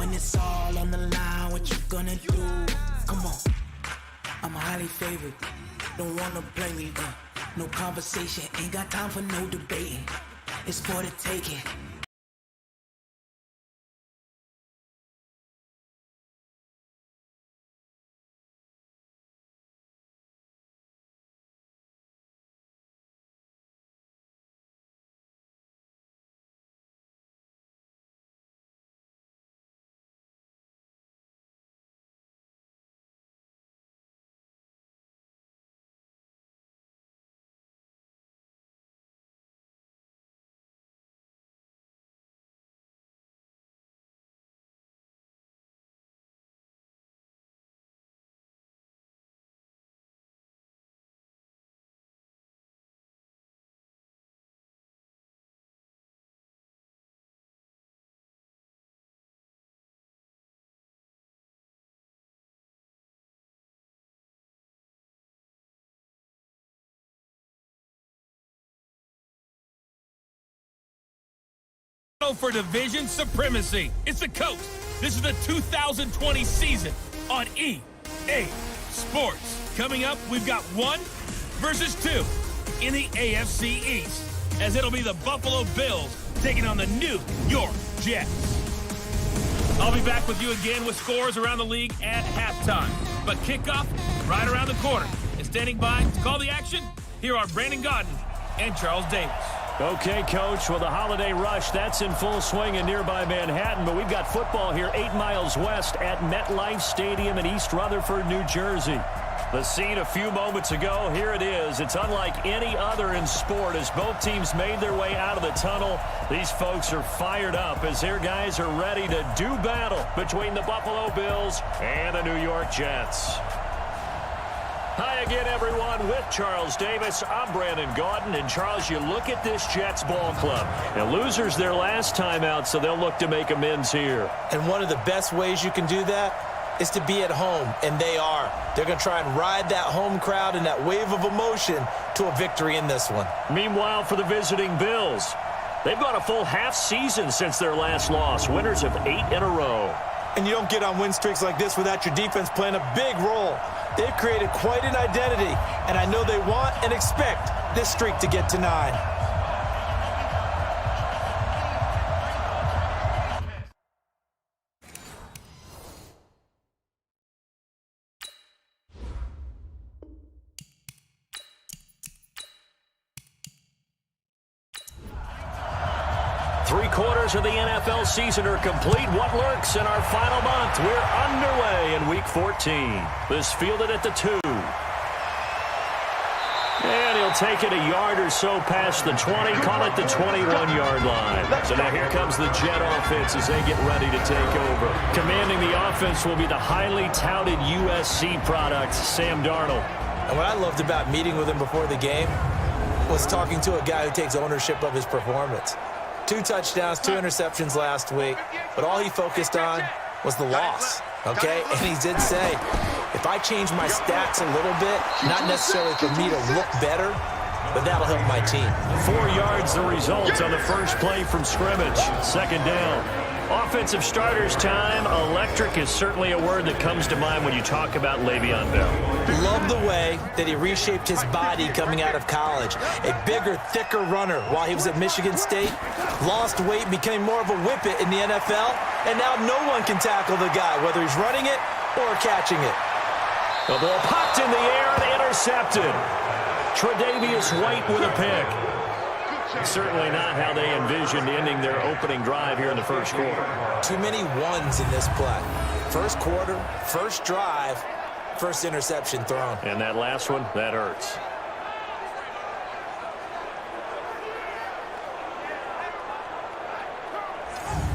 When it's all on the line, what you gonna do? Come on, I'm highly favored. Don't wanna play me, no conversation. Ain't got time for no debating. It's for the taking. For division supremacy. It's the coast. This is the 2020 season on EA Sports. Coming up, we've got 1 versus 2 in the AFC East, as it'll be the Buffalo Bills taking on the New York Jets. I'll be back with you again with scores around the league at halftime. But kickoff right around the corner. And standing by to call the action, here are Brandon Gaudin and Charles Davis. Okay, Coach, well, the holiday rush, that's in full swing in nearby Manhattan, but we've got football here 8 miles west at MetLife Stadium in East Rutherford, New Jersey. The scene a few moments ago, here it is. It's unlike any other in sport as both teams made their way out of the tunnel. These folks are fired up as their guys are ready to do battle between the Buffalo Bills and the New York Jets. Hi again, everyone, with Charles Davis. I'm Brandon Gaudin. And, Charles, you look at this Jets ball club. Now, losers their last time out, so they'll look to make amends here. And one of the best ways you can do that is to be at home, and they are. They're going to try and ride that home crowd and that wave of emotion to a victory in this one. Meanwhile, for the visiting Bills, they've gone a full half season since their last loss, winners of 8 in a row. And you don't get on win streaks like this without your defense playing a big role. They've created quite an identity, and I know they want and expect this streak to get to 9. 3 quarters of the NFL season are complete. What lurks in our final month? We're underway in Week 14. This fielded at the 2. And he'll take it a yard or so past the 20, call it the 21-yard line. So now here comes the Jet offense as they get ready to take over. Commanding the offense will be the highly touted USC product, Sam Darnold. And what I loved about meeting with him before the game was talking to a guy who takes ownership of his performance. 2 touchdowns, 2 interceptions last week, but all he focused on was the loss, okay? And he did say, if I change my stats a little bit, not necessarily for me to look better, but that'll help my team. 4 yards the result on the first play from scrimmage. Second down. Offensive starters time. Electric is certainly a word that comes to mind when you talk about Le'Veon Bell. Love the way that he reshaped his body coming out of college. A bigger, thicker runner while he was at Michigan State. Lost weight, became more of a whippet in the NFL. And now no one can tackle the guy, whether he's running it or catching it. The ball popped in the air and intercepted. Tre'Davious White with a pick. Certainly not how they envisioned ending their opening drive here in the first quarter. Too many ones in this play. First quarter, first drive, first interception thrown. And that last one, that hurts.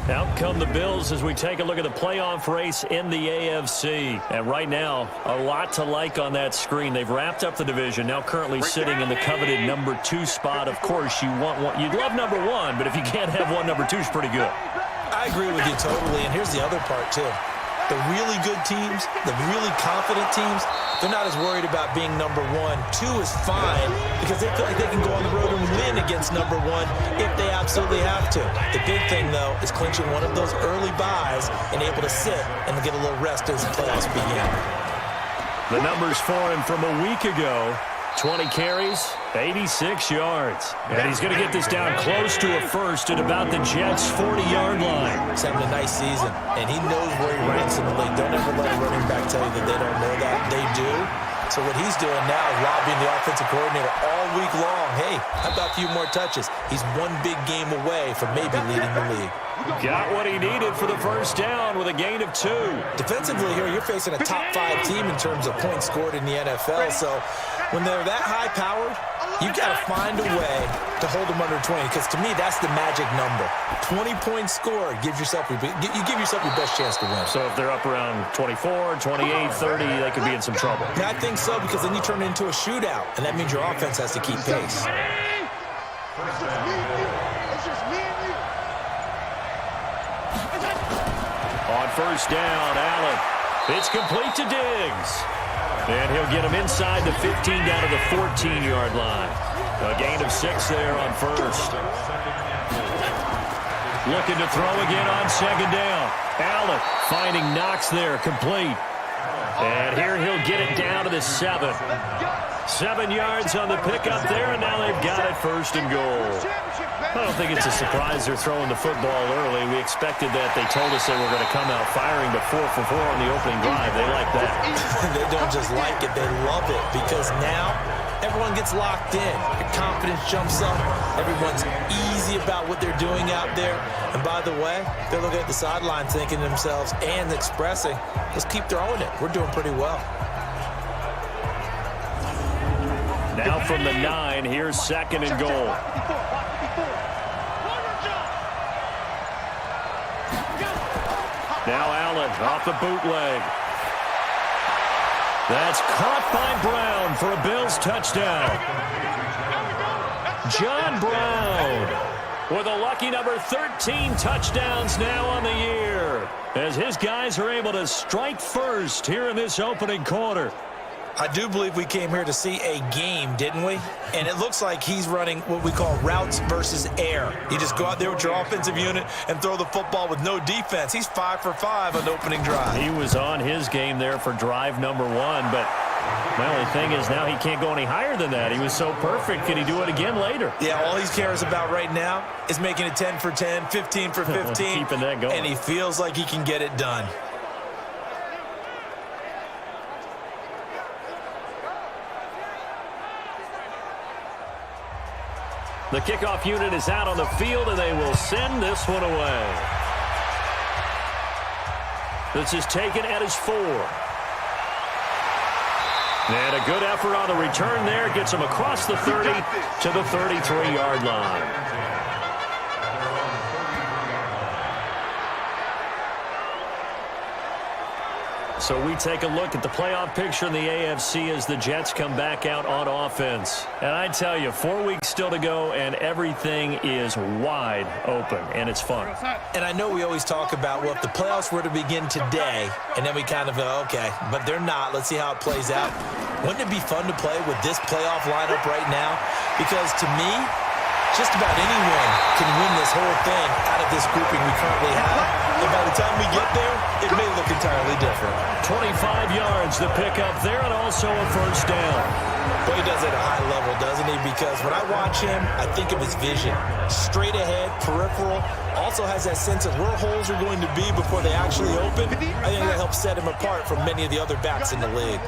Out come the Bills as we take a look at the playoff race in the AFC. And right now, a lot to like on that screen. They've wrapped up the division, now currently sitting in the coveted number 2 spot. Of course, you want one. You'd love number 1, but if you can't have one, number 2 is pretty good. I agree with you totally, and here's the other part, too. The really good teams, the really confident teams, they're not as worried about being number one. 2 is fine because they feel like they can go on the road and win against number one if they absolutely have to. The big thing, though, is clinching one of those early buys and able to sit and get a little rest as the playoffs begin. The numbers for him from a week ago, 20 carries, 86 yards. And he's going to get this down close to a first at about the Jets' 40-yard line. He's having a nice season, and he knows where he ranks in the league. Don't ever let a running back tell you that they don't know that. They do. So what he's doing now is lobbying the offensive coordinator all week long. Hey, how about a few more touches? He's one big game away from maybe leading the league. Got what he needed for the first down with a gain of 2. Defensively here, you're facing a top 5 team in terms of points scored in the NFL. So when they're that high-powered, you got to find a way to hold them under 20, because to me, that's the magic number. 20 points scored, you give yourself your best chance to win. So if they're up around 24, 28, 30, they could be in some trouble. Yeah, I think so, because then you turn it into a shootout, and that means your offense has to keep pace. On first down, Allen. It's complete to Diggs. And he'll get him inside the 15 down to the 14-yard line. A gain of 6 there on first. Looking to throw again on second down. Allen finding Knox there, complete. And here he'll get it down to the 7. 7 yards on the pickup there, and now they've got it first and goal. I don't think it's a surprise they're throwing the football early. We expected that. They told us they were going to come out firing to 4 for 4 on the opening drive. They like that. They don't just like it, they love it, because now everyone gets locked in. Their confidence jumps up. Everyone's easy about what they're doing out there. And by the way, they're looking at the sideline thinking to themselves and expressing, let's keep throwing it. We're doing pretty well. Now from the 9, here's second and goal. Now Allen off the bootleg. That's caught by Brown for a Bills touchdown. John Brown with a lucky number 13 touchdowns now on the year, as his guys are able to strike first here in this opening quarter. I do believe we came here to see a game, didn't we? And it looks like he's running what we call routes versus air. You just go out there with your offensive unit and throw the football with no defense. He's 5 for 5 on the opening drive. He was on his game there for drive number 1, but my only thing is now he can't go any higher than that. He was so perfect. Can he do it again later? Yeah, all he cares about right now is making it 10 for 10, 15 for 15. Keeping that going. And he feels like he can get it done. The kickoff unit is out on the field, and they will send this one away. This is taken at his 4. And a good effort on the return there. Gets him across the 30 to the 33-yard line. So we take a look at the playoff picture in the AFC as the Jets come back out on offense. And I tell you, 4 weeks still to go, and everything is wide open, and it's fun. And I know we always talk about, well, if the playoffs were to begin today, and then we kind of go, okay, but they're not. Let's see how it plays out. Wouldn't it be fun to play with this playoff lineup right now? Because to me, just about anyone can win this whole thing out of this grouping we currently have. And by the time we get there, it may look entirely different. 25 yards to pick up there, and also a first down. But he does it at a high level, doesn't he? Because when I watch him, I think of his vision. Straight ahead, peripheral. Also has that sense of where holes are going to be before they actually open. I think that helps set him apart from many of the other backs in the league.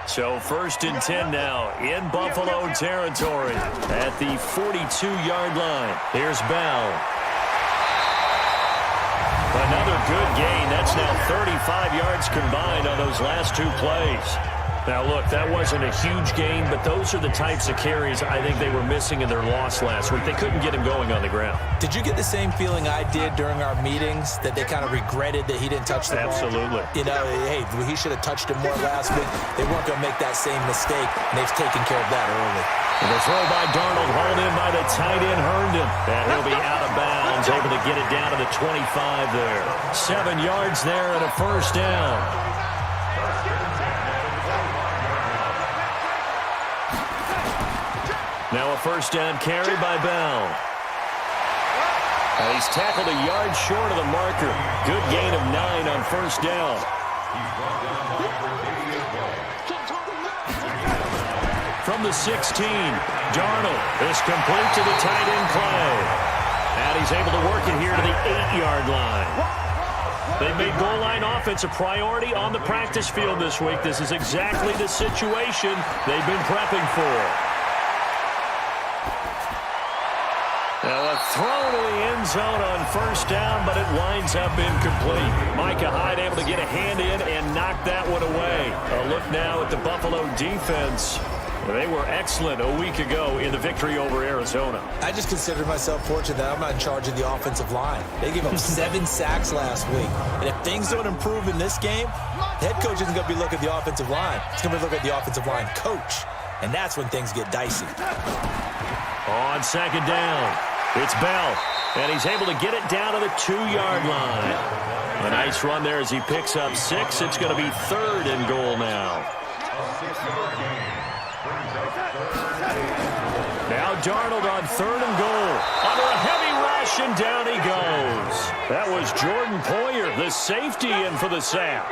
So first and 10 now in Buffalo territory at the 42-yard line. Here's Bell. Another good gain. That's now 35 yards combined on those last 2 plays. Now, look, that wasn't a huge gain, but those are the types of carries I think they were missing in their loss last week. They couldn't get him going on the ground. Did you get the same feeling I did during our meetings, that they kind of regretted that he didn't touch the ball? Absolutely. You know, hey, he should have touched him more last week. They weren't going to make that same mistake, and they've taken care of that early. And the throw by Darnold, hauled in by the tight end Herndon. And he'll be out of bounds Allen's able to get it down to the 25 there. 7 yards there and a first down. Now a first down carry by Bell. And he's tackled a yard short of the marker. Good gain of 9 on first down. From the 16, Darnold is complete to the tight end play. And he's able to work it here to the 8-yard line. They've made goal line offense a priority on the practice field this week. This is exactly the situation they've been prepping for. Now a throw to the end zone on first down, but it winds up incomplete. Micah Hyde able to get a hand in and knock that one away. A look now at the Buffalo defense. They were excellent a week ago in the victory over Arizona. I just consider myself fortunate that I'm not in charge of the offensive line. They gave up 7 sacks last week. And if things don't improve in this game, the head coach isn't going to be looking at the offensive line. He's going to be looking at the offensive line coach. And that's when things get dicey. On second down, it's Bell. And he's able to get it down to the 2-yard line. A nice run there as he picks up 6. It's going to be 3rd and goal now. Now Darnold on 3rd and goal. Under a heavy rush, and down he goes. That was Jordan Poyer, the safety, in for the sack.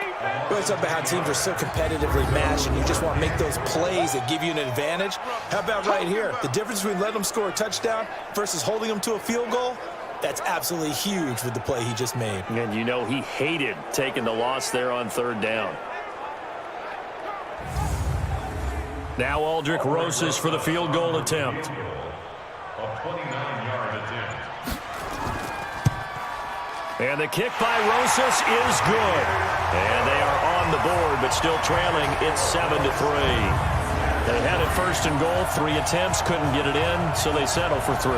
Well, it's about how teams are so competitively matched, and you just want to make those plays that give you an advantage. How about right here? The difference between letting them score a touchdown versus holding them to a field goal? That's absolutely huge with the play he just made. And you know he hated taking the loss there on 3rd down. Now Aldrick Rosas for the field goal attempt. A 29-yard attempt. And the kick by Rosas is good. And they are on the board, but still trailing. It's 7-3. They had it 1st and goal, 3 attempts, couldn't get it in, so they settle for 3.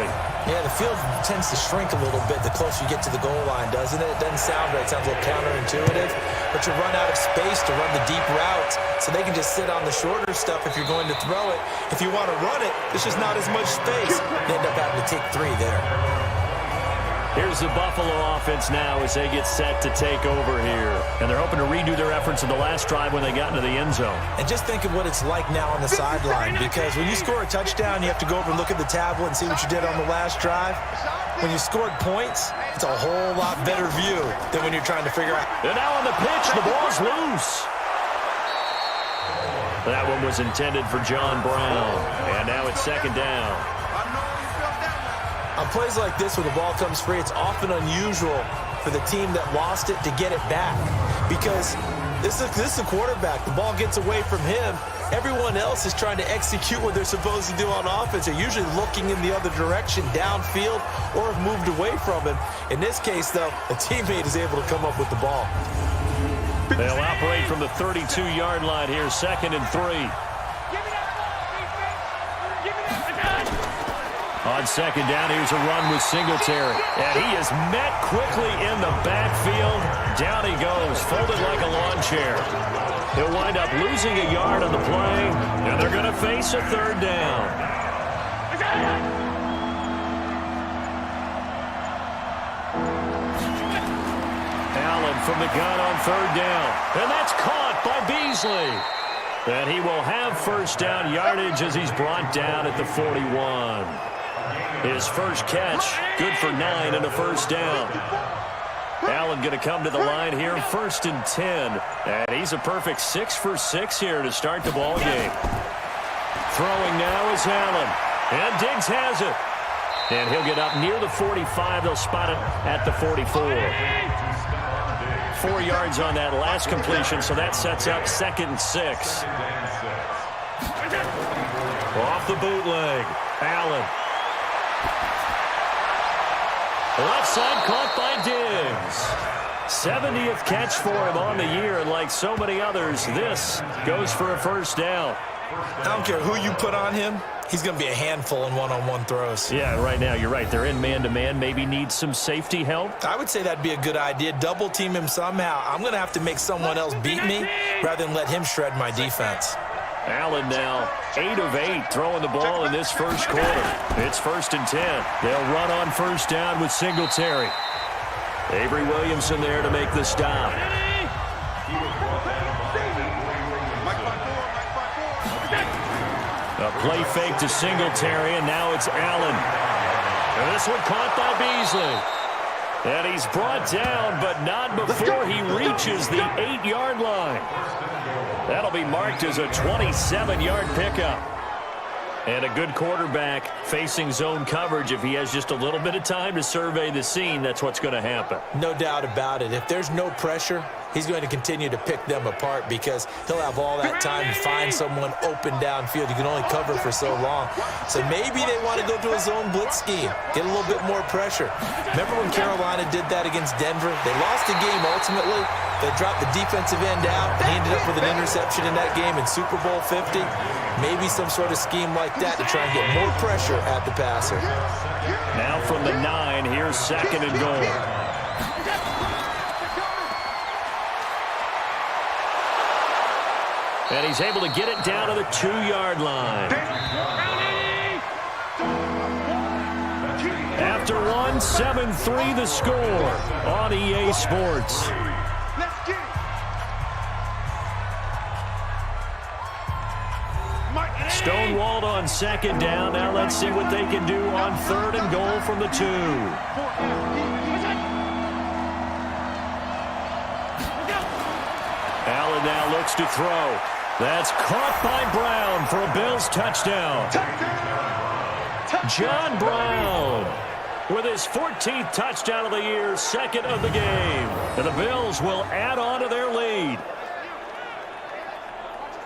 Yeah, the field tends to shrink a little bit the closer you get to the goal line, doesn't it? It doesn't sound right. It sounds a little counterintuitive. But you run out of space to run the deep routes, so they can just sit on the shorter stuff if you're going to throw it. If you want to run it, there's just not as much space. You end up having to take 3 there. Here's the Buffalo offense now as they get set to take over here. And they're hoping to redo their efforts in the last drive when they got into the end zone. And just think of what it's like now on the sideline, because when you score a touchdown, you have to go over and look at the tablet and see what you did on the last drive. When you scored points, it's a whole lot better view than when you're trying to figure out. And now on the pitch, the ball's loose. That one was intended for John Brown. And now it's 2nd down. On plays like this where the ball comes free, it's often unusual for the team that lost it to get it back. Because this is a quarterback. The ball gets away from him. Everyone else is trying to execute what they're supposed to do on offense. They're usually looking in the other direction, downfield, or have moved away from him. In this case, though, a teammate is able to come up with the ball. They'll operate from the 32-yard line here, 2nd and 3. On 2nd down, here's a run with Singletary. And he is met quickly in the backfield. Down he goes, folded like a lawn chair. He'll wind up losing a yard on the play, and they're going to face a 3rd down. Allen from the gun on 3rd down. And that's caught by Beasley. And he will have 1st down yardage as he's brought down at the 41. His first catch, good for 9 and a 1st down. Allen going to come to the line here, 1st and 10. And he's a perfect 6 for 6 here to start the ball game. Throwing now is Allen. And Diggs has it. And he'll get up near the 45. They'll spot it at the 44. 4 yards on that last completion, so that sets up 2nd and 6. Off the bootleg, Allen. Left side caught by Diggs. 70th catch for him on the year, and like so many others, this goes for a 1st down. I don't care who you put on him, he's going to be a handful in one-on-one throws. Yeah, right now, you're right. They're in man-to-man, maybe need some safety help. I would say that'd be a good idea. Double team him somehow. I'm going to have to make someone else beat me rather than let him shred my defense. Allen now 8 of 8 throwing the ball in this first quarter. It's 1st and 10. They'll run on first down with Singletary. Avery Williamson there to make the stop. A play fake to Singletary, and now it's Allen. And this one caught by Beasley. And he's brought down, but not before he reaches the 8-yard line. That'll be marked as a 27-yard pickup. And a good quarterback facing zone coverage. If he has just a little bit of time to survey the scene, that's what's going to happen. No doubt about it. If there's no pressure, he's going to continue to pick them apart because he'll have all that time to find someone open downfield. You can only cover for so long. So maybe they want to go to a zone blitz scheme, get a little bit more pressure. Remember when Carolina did that against Denver? They lost the game ultimately. They dropped the defensive end out. He ended up with an interception in that game in Super Bowl 50. Maybe some sort of scheme like that to try and get more pressure at the passer. Now from the 9, here's 2nd and goal. And he's able to get it down to the 2-yard line. After 7-3 the score on EA Sports. Stonewalled on 2nd down. Now let's see what they can do on 3rd and goal from the 2. Allen now looks to throw. That's caught by Brown for a Bills touchdown. John Brown with his 14th touchdown of the year, 2nd of the game. And the Bills will add on to their lead.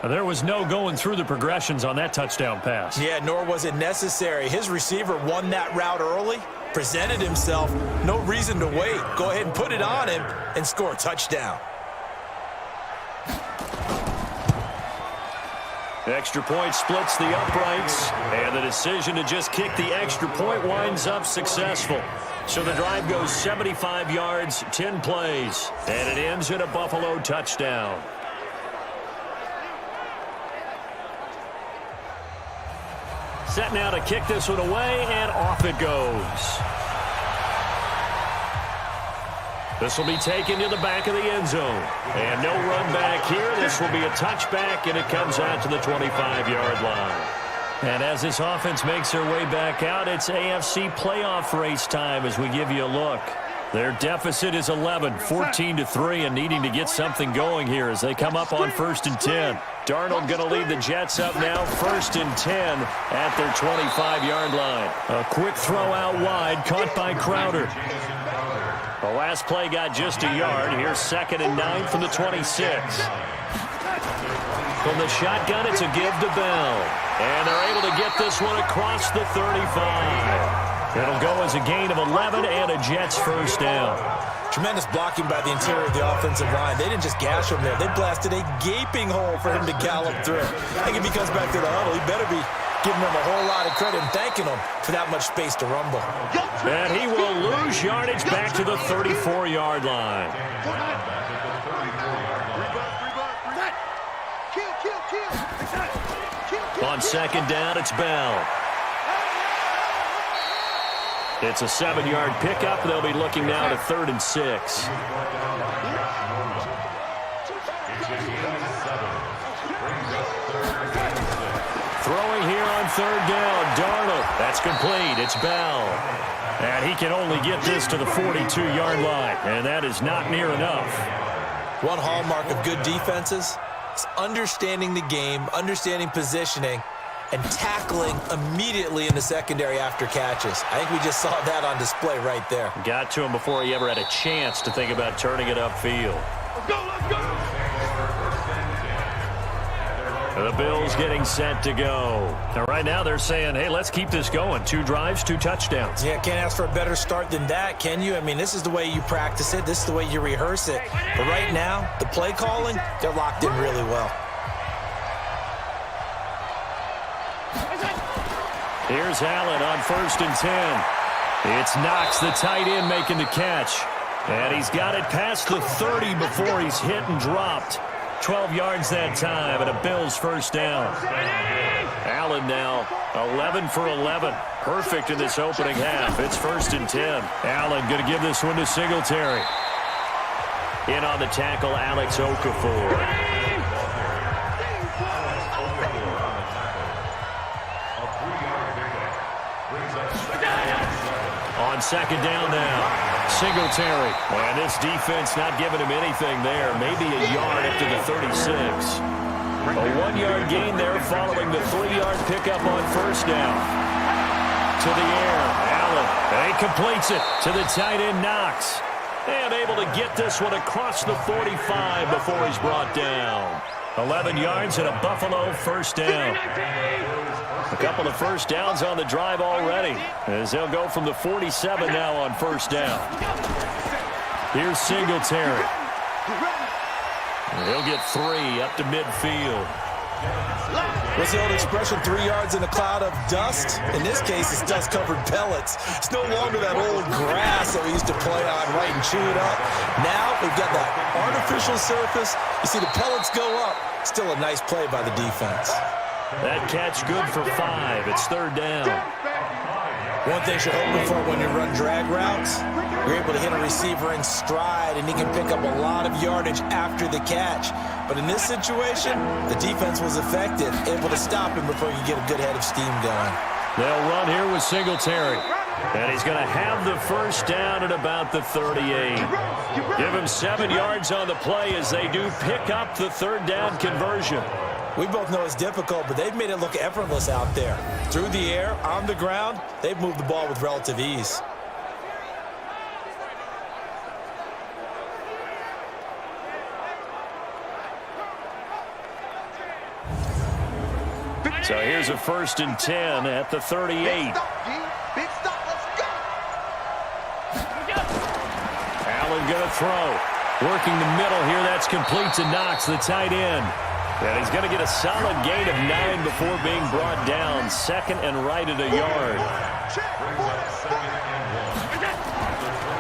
There was no going through the progressions on that touchdown pass. Yeah, nor was it necessary. His receiver won that route early, presented himself. No reason to wait. Go ahead and put it on him and score a touchdown. Extra point splits the uprights, and the decision to just kick the extra point winds up successful. So the drive goes 75 yards, 10 plays, and it ends in a Buffalo touchdown. Set now to kick this one away, and off it goes. This will be taken to the back of the end zone. And no run back here. This will be a touchback, and it comes out to the 25-yard line. And as this offense makes their way back out, it's AFC playoff race time as we give you a look. Their deficit is 11, 14-3, and needing to get something going here as they come up on 1st and 10. Darnold going to lead the Jets up now, 1st and 10 at their 25-yard line. A quick throw out wide, caught by Crowder. The last play got just a yard. Here's 2nd and 9 from the 26. From the shotgun, it's a give to Bell. And they're able to get this one across the 35. It'll go as a gain of 11 and a Jets first down. Tremendous blocking by the interior of the offensive line. They didn't just gash him there. They blasted a gaping hole for him to gallop through. I think if he comes back to the huddle, he better be giving them a whole lot of credit and thanking them for that much space to rumble. And he will lose yardage back to the 34-yard line. On 2nd down, it's Bell. It's a 7-yard pickup. They'll be looking now to 3rd and 6. Throwing here on 3rd down, Darnold. That's complete. It's Bell. And he can only get this to the 42-yard line, and that is not near enough. One hallmark of good defenses is understanding the game, understanding positioning, and tackling immediately in the secondary after catches. I think we just saw that on display right there. Got to him before he ever had a chance to think about turning it upfield. Let's go, let's go! The Bills getting set to go. Now, right now they're saying, hey, let's keep this going. 2 drives, 2 touchdowns. Yeah, can't ask for a better start than that, can you? I mean, this is the way you practice it. This is the way you rehearse it. But right now, the play calling, they're locked in really well. Here's Allen on 1st and 10. It's Knox, the tight end, making the catch. And he's got it past the 30 before he's hit and dropped. 12 yards that time, and a Bills first down. Allen now 11 for 11. Perfect in this opening half. It's 1st and 10. Allen going to give this one to Singletary. In on the tackle, Alex Okafor. On 2nd down now, Singletary. And this defense not giving him anything there. Maybe a yard up to the 36. A 1-yard gain there following the 3-yard pickup on 1st down. To the air, Allen. And he completes it to the tight end, Knox. And able to get this one across the 45 before he's brought down. 11 yards and a Buffalo first down. A couple of first downs on the drive already, as they'll go from the 47 now on 1st down. Here's Singletary. And he'll get 3 up to midfield. What's the old expression, 3 yards in a cloud of dust? In this case, it's dust-covered pellets. It's no longer that old grass that we used to play on, right, and chew it up. Now we've got that artificial surface. You see the pellets go up. Still a nice play by the defense. That catch good for 5. It's 3rd down. One thing you're hoping for when you run drag routes, you're able to hit a receiver in stride, and he can pick up a lot of yardage after the catch. But in this situation, the defense was effective, able to stop him before you get a good head of steam going. They'll run here with Singletary. And he's going to have the first down at about the 38. Give him 7 yards on the play as they do pick up the 3rd down conversion. We both know it's difficult, but they've made it look effortless out there. Through the air, on the ground, they've moved the ball with relative ease. So here's a 1st and 10 at the 38. Big stop, let's go. Allen going to throw. Working the middle here, that's complete to Knox, the tight end. And he's going to get a solid gain of 9 before being brought down. 2nd and right at a yard.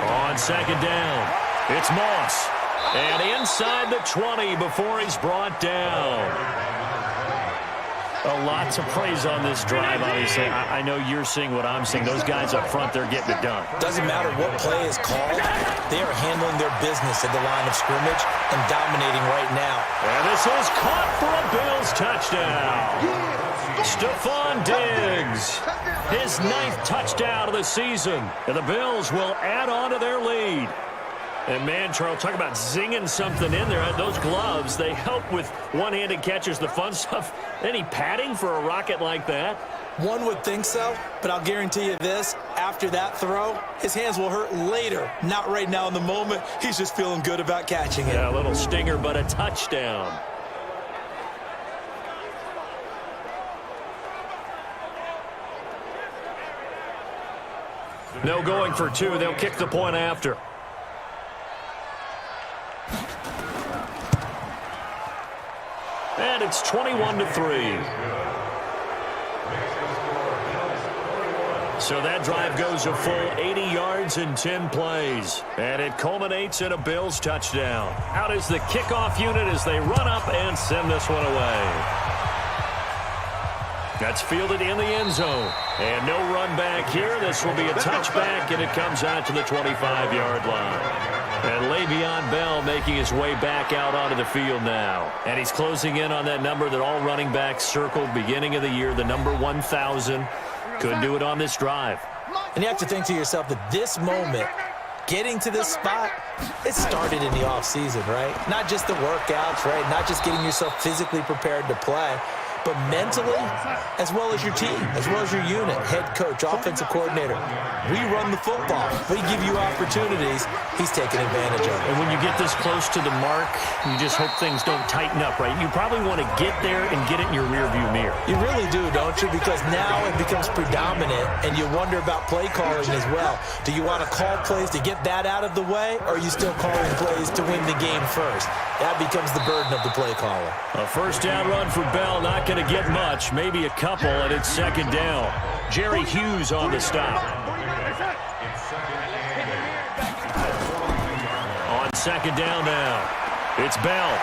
On 2nd down, it's Moss. And inside the 20 before he's brought down. A lot to praise on this drive, obviously. I know you're seeing what I'm seeing. Those guys up front, they're getting it done. Doesn't matter what play is called. They are handling their business at the line of scrimmage and dominating right now. And this is caught for a Bills touchdown. Stephon Diggs, his 9th touchdown of the season. And the Bills will add on to their lead. And, man, Charles, talk about zinging something in there. Those gloves, they help with one-handed catches, the fun stuff. Any padding for a rocket like that? One would think so, but I'll guarantee you this. After that throw, his hands will hurt later. Not right now in the moment. He's just feeling good about catching it. Yeah, a little stinger, but a touchdown. No going for 2. They'll kick the point after. And it's 21-3. So that drive goes a full 80 yards in 10 plays. And it culminates in a Bills touchdown. Out is the kickoff unit as they run up and send this one away. That's fielded in the end zone. And no run back here. This will be a touchback, and it comes out to the 25-yard line. And Le'Veon Bell making his way back out onto the field now. And he's closing in on that number that all running backs circled beginning of the year, the number 1,000. Couldn't do it on this drive. And you have to think to yourself that this moment, getting to this spot, it started in the offseason, right? Not just the workouts, right? Not just getting yourself physically prepared to play, but mentally, as well as your team, as well as your unit, head coach, offensive coordinator. We run the football. We give you opportunities. He's taking advantage of it. And when you get this close to the mark, you just hope things don't tighten up, right? You probably want to get there and get it in your rearview mirror. You really do, don't you? Because now it becomes predominant, and you wonder about play calling as well. Do you want to call plays to get that out of the way, or are you still calling plays to win the game first? That becomes the burden of the play caller. A first down run for Bell, not going to get much, maybe a couple, and it's 2nd down. Jerry Hughes on the stop. On 2nd down now, it's Bell.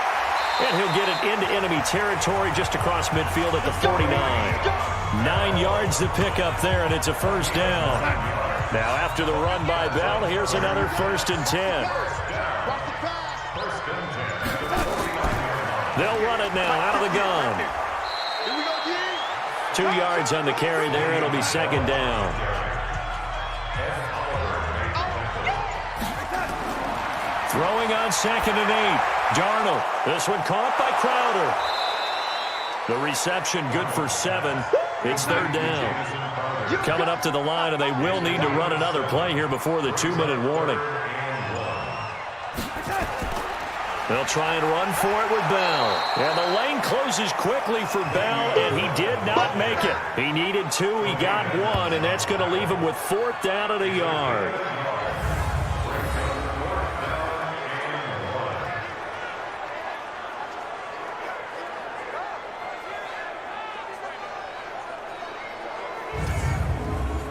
And he'll get it into enemy territory just across midfield at the 49. 9 yards to pick up there, and it's a first down. Now after the run by Bell, here's another 1st and 10. They'll run it now out of the gun. 2 yards on the carry there. It'll be 2nd down. Throwing on 2nd and 8. Darnold. This one caught by Crowder. The reception good for 7. It's 3rd down. Coming up to the line, and they will need to run another play here before the 2-minute warning. They'll try and run for it with Bell. And the lane closes quickly for Bell, and he did not make it. He needed 2. He got 1, and that's going to leave him with 4th down at a yard.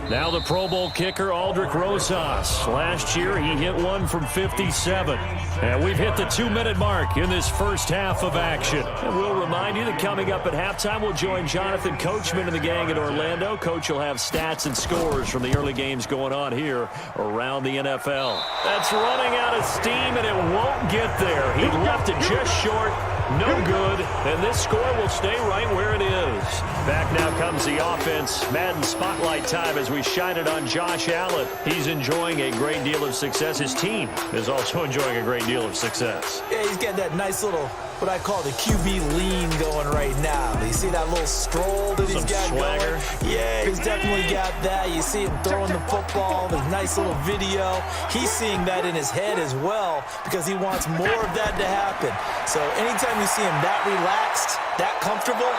Now the Pro Bowl kicker, Aldrich Rosas. Last year, he hit one from 57. And we've hit the 2-minute mark in this first half of action. And we'll remind you that coming up at halftime, we'll join Jonathan Coachman and the gang in Orlando. Coach will have stats and scores from the early games going on here around the NFL. That's running out of steam, and it won't get there. He left it just short. No good, and this score will stay right where it is. Back now comes the offense. Madden spotlight time as we shine it on Josh Allen. He's enjoying a great deal of success. His team is also enjoying a great deal of success. Yeah, he's got that nice little, what I call the QB lean going right now. You see that little stroll that he's got swagger going? Yeah, he's definitely got that. You see him throwing the football, the nice little video. He's seeing that in his head as well because he wants more of that to happen. So anytime you see him that relaxed, that comfortable,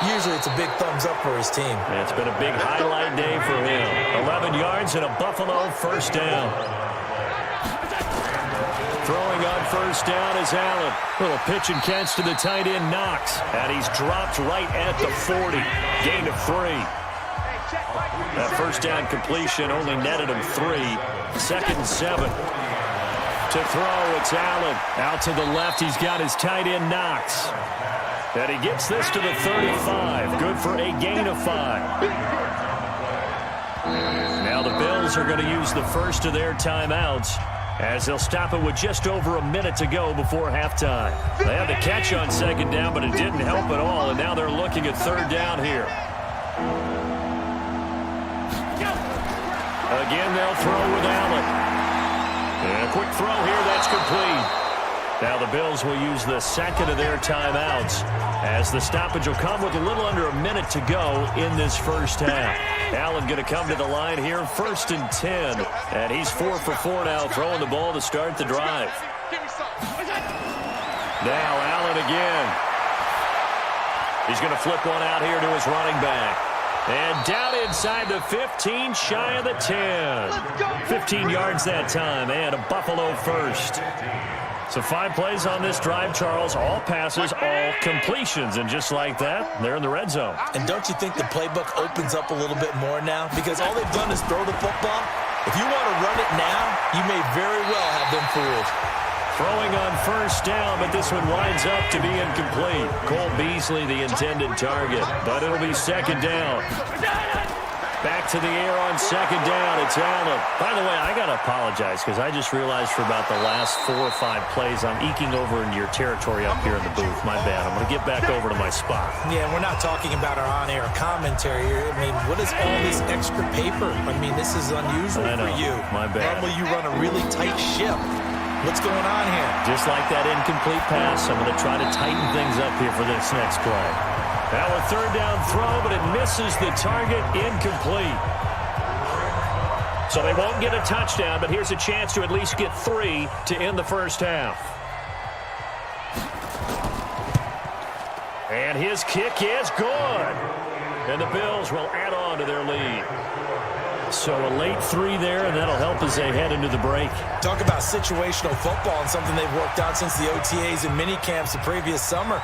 usually it's a big thumbs up for his team. It's been a big highlight day for him. 11 yards and a Buffalo first down. Throwing on first down is Allen. Little pitch and catch to the tight end, Knox. And he's dropped right at the 40. Gain of 3. That first down completion only netted him 3. 2nd and 7. To throw, it's Allen. Out to the left, he's got his tight end, Knox. And he gets this to the 35. Good for a gain of 5. Now the Bills are going to use the first of their timeouts as they'll stop it with just over a minute to go before halftime. They had the catch on 2nd down, but it didn't help at all, and now they're looking at 3rd down here. Again, they'll throw with Allen. And a quick throw here, that's complete. Now the Bills will use the 2nd of their timeouts as the stoppage will come with a little under a minute to go in this first half. Allen going to come to the line here, 1st and 10. And he's 4 for 4 now, throwing the ball to start the drive. Now Allen again. He's going to flip one out here to his running back. And down inside the 15, shy of the 10. 15 yards that time, and a Buffalo first. So 5 plays on this drive, Charles. All passes, all completions. And just like that, they're in the red zone. And don't you think the playbook opens up a little bit more now? Because all they've done is throw the football. If you want to run it now, you may very well have them fooled. Throwing on first down, but this one winds up to be incomplete. Cole Beasley, the intended target, but it'll be 2nd down. Back to the air on 2nd down. It's Allen. By the way, I got to apologize because I just realized for about the last 4 or 5 plays, I'm eking over into your territory up here in the booth. My bad. I'm going to get back over to my spot. Yeah, we're not talking about our on-air commentary here. I mean, what is all this extra paper? I mean, this is unusual for you. My bad. Normally you run a really tight ship. What's going on here? Just like that incomplete pass, I'm going to try to tighten things up here for this next play. Now a 3rd down throw, but it misses the target, incomplete. So they won't get a touchdown, but here's a chance to at least get 3 to end the first half. And his kick is good. And the Bills will add on to their lead. So a late 3 there, and that'll help as they head into the break. Talk about situational football and something they've worked on since the OTAs and mini camps the previous summer.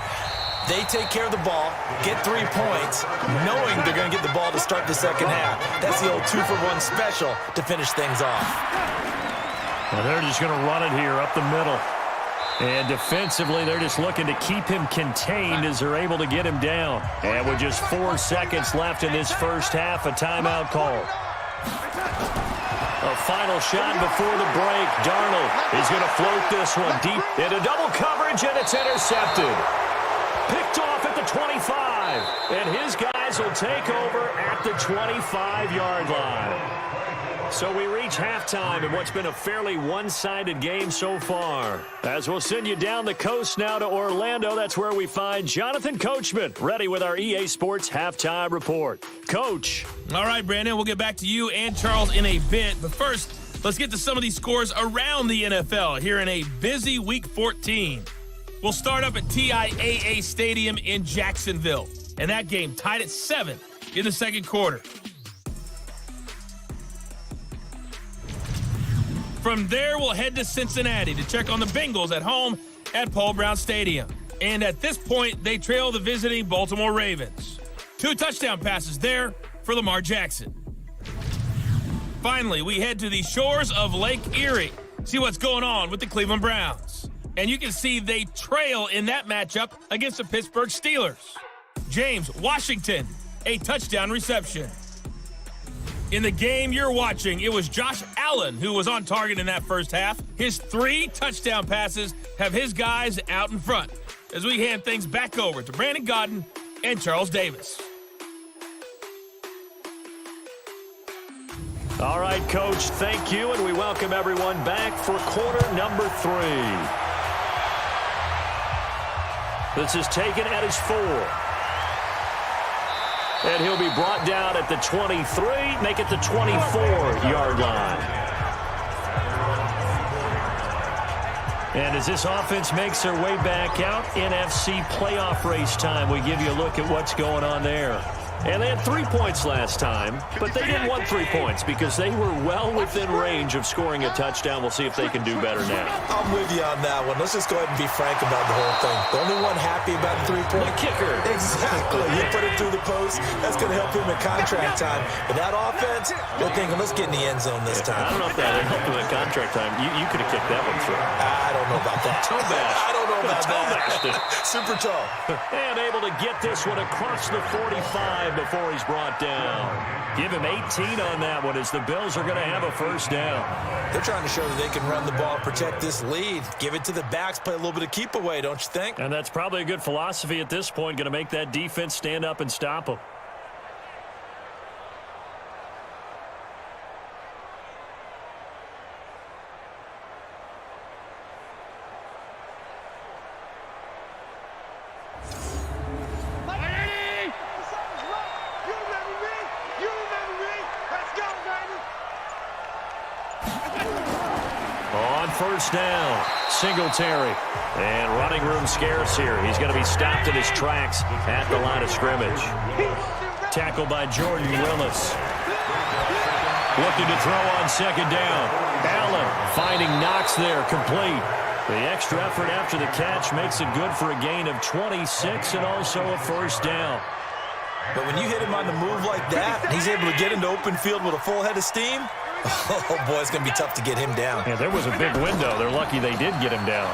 They take care of the ball, get 3 points, knowing they're going to get the ball to start the second half. That's the old 2-for-1 special to finish things off. Well, they're just going to run it here up the middle. And defensively, they're just looking to keep him contained as they're able to get him down. And with just 4 seconds left in this first half, a timeout call. A final shot before the break. Darnold is going to float this one deep into double coverage, and it's intercepted. Picked off at the 25. And his guys will take over at the 25-yard line. So we reach halftime in what's been a fairly one-sided game so far. As we'll send you down the coast now to Orlando, that's where we find Jonathan Coachman, ready with our EA Sports Halftime Report. Coach. All right, Brandon, we'll get back to you and Charles in a bit. But first, let's get to some of these scores around the NFL here in a busy Week 14. We'll start up at TIAA Stadium in Jacksonville. And that game tied at 7 in the second quarter. From there, we'll head to Cincinnati to check on the Bengals at home at Paul Brown Stadium. And at this point, they trail the visiting Baltimore Ravens. 2 touchdown passes there for Lamar Jackson. Finally, we head to the shores of Lake Erie, see what's going on with the Cleveland Browns. And you can see they trail in that matchup against the Pittsburgh Steelers. James Washington, a touchdown reception. In the game you're watching, it was Josh Allen who was on target in that first half. His 3 touchdown passes have his guys out in front as we hand things back over to Brandon Godden and Charles Davis. All right, Coach, thank you, and we welcome everyone back for quarter number 3. This is taken at his 4. And he'll be brought down at the 23, make it the 24-yard line. And as this offense makes their way back out, NFC playoff race time, we give you a look at what's going on there. And they had 3 points last time, but they didn't want 3 points because they were well within range of scoring a touchdown. We'll see if they can do better now. I'm with you on that one. Let's just go ahead and be frank about the whole thing. The only one happy about the 3-point kicker. Exactly. He put it through the post. That's going to help him in contract time. But that offense, they're thinking, let's get in the end zone this time. I don't know if that helped him in contract time. You could have kicked that one through. I don't know about that. Toe bash. I don't know about that. Super tall. And able to get this one across the 45 before he's brought down. Give him 18 on that one as the Bills are going to have a first down. They're trying to show that they can run the ball and protect this lead. Give it to the backs, play a little bit of keep away, don't you think? And that's probably a good philosophy at this point, going to make that defense stand up and stop them. First down, Singletary. And running room scarce here. He's going to be stopped in his tracks at the line of scrimmage. Tackled by Jordan Willis. Looking to throw on second down. Allen finding Knox there, complete. The extra effort after the catch makes it good for a gain of 26 and also a first down. But when you hit him on the move like that, he's able to get into open field with a full head of steam. Oh, boy, it's going to be tough to get him down. Yeah, there was a big window. They're lucky they did get him down.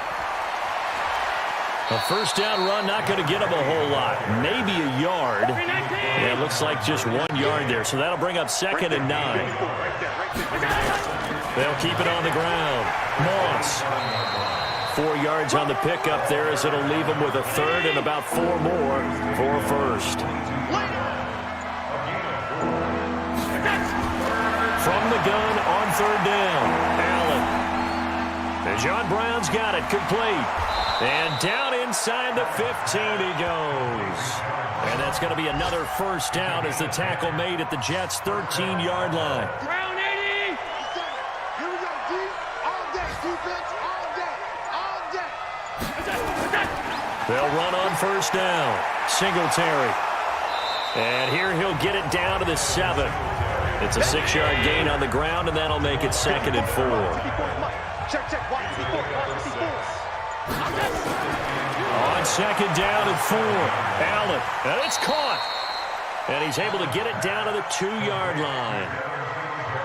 A first down run, not going to get him a whole lot. Maybe a yard. Yeah, it looks like just 1 yard there. So that'll bring up 2nd and 9. They'll keep it on the ground. Moss. 4 yards on the pickup there as it'll leave him with a third and about 4 more for a first. From the gun on third down, Allen. And John Brown's got it, complete. And down inside the 15 he goes. And that's going to be another first down as the tackle made at the Jets' 13-yard line. Brown 80. Here we go, D. All day, defense, all day, all day. They'll run on first down. Singletary. And here he'll get it down to the 7. It's a 6-yard gain on the ground, and that'll make it 2nd and 4. Check, check. On second down and 4, Allen. And it's caught. And he's able to get it down to the 2-yard line.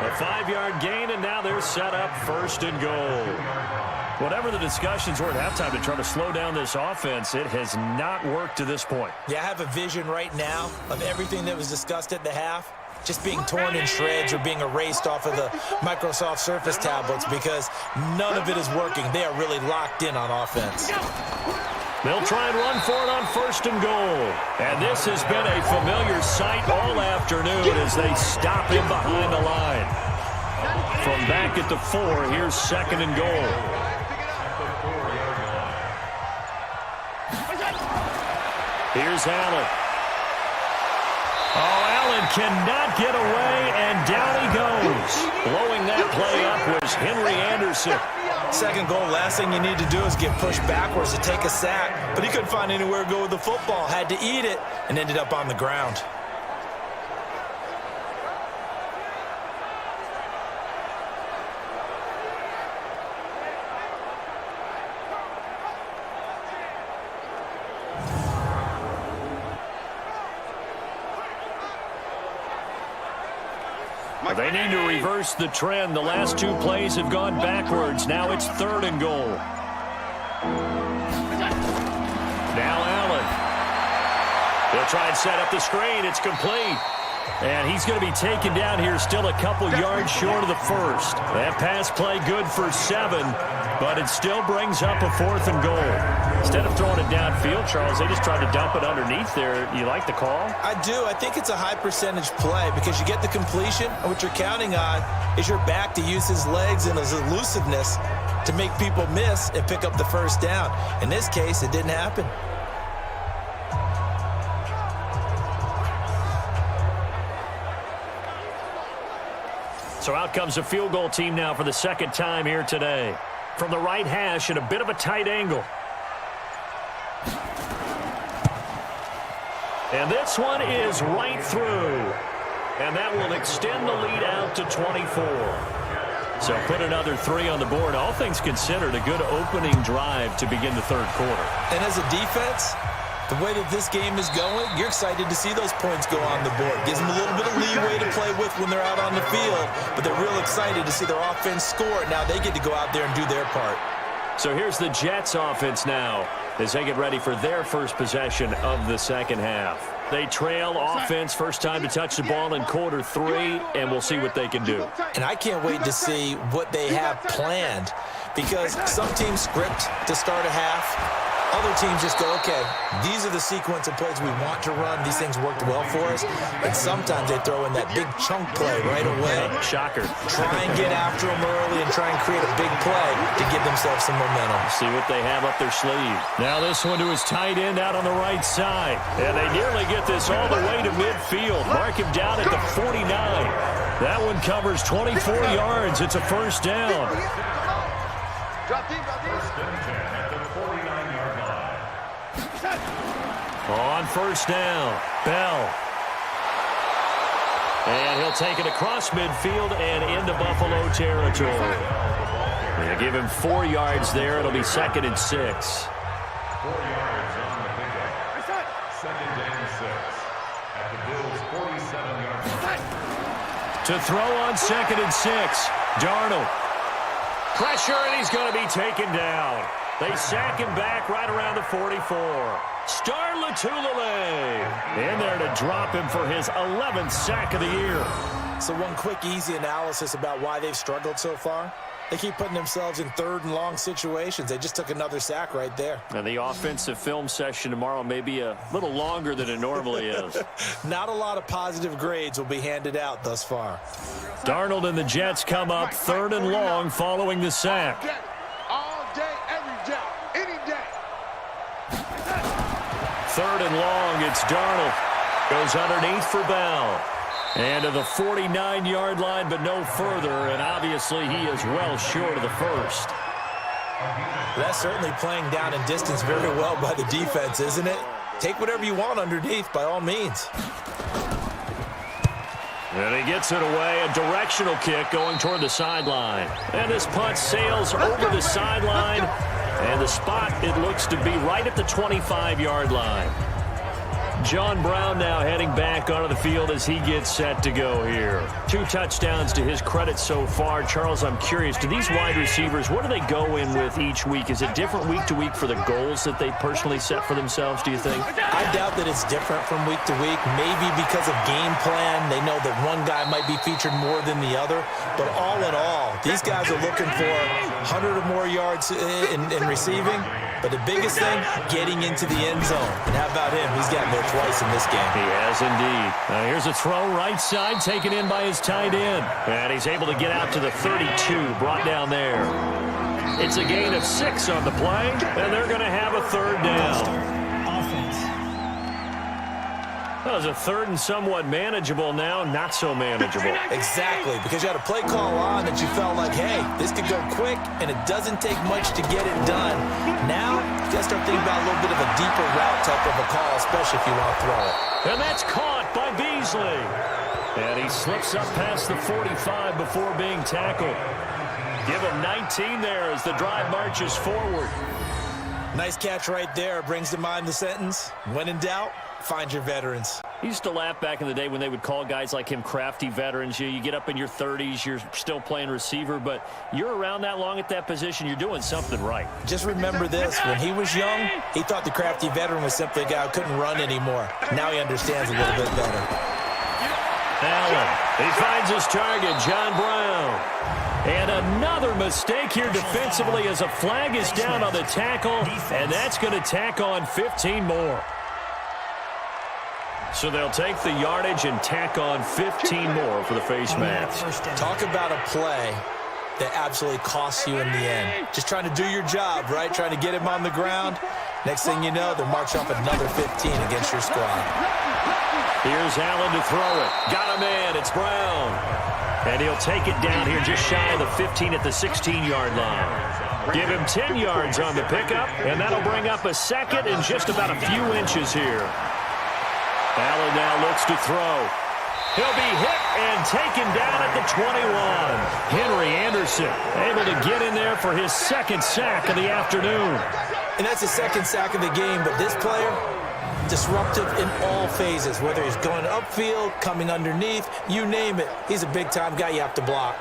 A 5-yard gain, and now they're set up 1st and goal. Whatever the discussions were at halftime to try to slow down this offense, it has not worked to this point. Yeah, I have a vision right now of everything that was discussed at the half just being torn in shreds or being erased off of the Microsoft Surface tablets because none of it is working. They are really locked in on offense. They'll try and run for it on 1st and goal. And this has been a familiar sight all afternoon as they stop him behind the line. From back at the 4, here's 2nd and goal. Here's Allen. Oh, Allen cannot get away, and down he goes. Blowing that play up was Henry Anderson. 2nd goal, last thing you need to do is get pushed backwards to take a sack. But he couldn't find anywhere to go with the football. Had to eat it and ended up on the ground. They need to reverse the trend. The last 2 plays have gone backwards. Now it's 3rd and goal. Now Allen. They'll try and set up the screen. It's complete. And he's going to be taken down here still a couple yards short of the 1st. That pass play good for 7, but it still brings up a 4th and goal. Instead of throwing it downfield, Charles, they just tried to dump it underneath there. You like the call? I do. I think it's a high percentage play because you get the completion, and what you're counting on is your back to use his legs and his elusiveness to make people miss and pick up the 1st down. In this case, it didn't happen. So out comes a field goal team now for the 2nd time here today. From the right hash at a bit of a tight angle. And this one is right through. And that will extend the lead out to 24. So put another 3 on the board. All things considered, a good opening drive to begin the 3rd quarter. And as a defense, the way that this game is going, you're excited to see those points go on the board. Gives them a little bit of leeway to play with when they're out on the field, but they're real excited to see their offense score. Now they get to go out there and do their part. So here's the Jets offense now as they get ready for their first possession of the 2nd half. They trail offense, first time to touch the ball in quarter 3, and we'll see what they can do. And I can't wait to see what they have planned because some teams script to start a half. Other teams just go, okay, these are the sequence of plays we want to run. These things worked well for us. And sometimes they throw in that big chunk play right away. Shocker. Try and get after them early and try and create a big play to give themselves some momentum. See what they have up their sleeve. Now this one to his tight end out on the right side. And they nearly get this all the way to midfield. Mark him down at the 49. That one covers 24 yards. It's a 1st down. On 1st down, Bell. And he'll take it across midfield and into Buffalo territory. They'll give him 4 yards there. It'll be 2nd and 6. 4 yards on the pickup. 2nd and 6 at the Bills' 47-yard line. To throw on 2nd and 6, Darnold. Pressure, and he's going to be taken down. They sack him back right around the 44. Star Latulippe in there to drop him for his 11th sack of the year. So one quick, easy analysis about why they've struggled so far. They keep putting themselves in 3rd and long situations. They just took another sack right there. And the offensive film session tomorrow may be a little longer than it normally is. Not a lot of positive grades will be handed out thus far. Darnold and the Jets come up 3rd and long following the sack. All day, every day, any day. 3rd and long, it's Darnold. Goes underneath for Bell. And to the 49-yard line, but no further. And obviously, he is well short of the 1st. That's certainly playing down in distance very well by the defense, isn't it? Take whatever you want underneath, by all means. And he gets it away, a directional kick going toward the sideline. And this punt sails over the sideline. And the spot, it looks to be right at the 25-yard line. John Brown now heading back onto the field as he gets set to go here. 2 touchdowns to his credit so far. Charles, I'm curious, do these wide receivers, what do they go in with each week? Is it different week to week for the goals that they personally set for themselves, do you think? I doubt that it's different from week to week. Maybe because of game plan, they know that one guy might be featured more than the other. But all in all, these guys are looking for 100 or more yards in receiving. But the biggest thing, getting into the end zone. And how about him? He's gotten there twice in this game. He has indeed. Here's a throw right side, taken in by his tight end. And he's able to get out to the 32, brought down there. It's a gain of 6 on the play, and they're going to have a 3rd down. That was a 3rd and somewhat manageable, now not so manageable. Exactly, because you had a play call on that you felt like, hey, this could go quick, and it doesn't take much to get it done. Now, you got to start thinking about a little bit of a deeper route type of a call, especially if you want to throw it. And that's caught by Beasley. And he slips up past the 45 before being tackled. Give him 19 there as the drive marches forward. Nice catch right there. Brings to mind the sentence, when in doubt, find your veterans. I used to laugh back in the day when they would call guys like him crafty veterans. You get up in your 30s, you're still playing receiver, but you're around that long at that position, you're doing something right. Just remember this, when he was young, he thought the crafty veteran was simply a guy who couldn't run anymore. Now he understands a little bit better. Allen, he finds his target, John Brown. And another mistake here defensively as a flag is down on the tackle, and that's going to tack on 15 more. So they'll take the yardage and tack on 15 more for the face mask. Talk about a play that absolutely costs you in the end. Just trying to do your job, right? Trying to get him on the ground. Next thing you know, they'll march off another 15 against your squad. Here's Allen to throw it. Got a man. It's Brown. And he'll take it down here just shy of the 15 at the 16-yard line. Give him 10 yards on the pickup, and that'll bring up a 2nd and just about a few inches here. Allen now looks to throw. He'll be hit and taken down at the 21. Henry Anderson able to get in there for his 2nd sack of the afternoon. And that's his 2nd sack of the game, but this player, disruptive in all phases, whether he's going upfield, coming underneath, you name it. He's a big-time guy you have to block.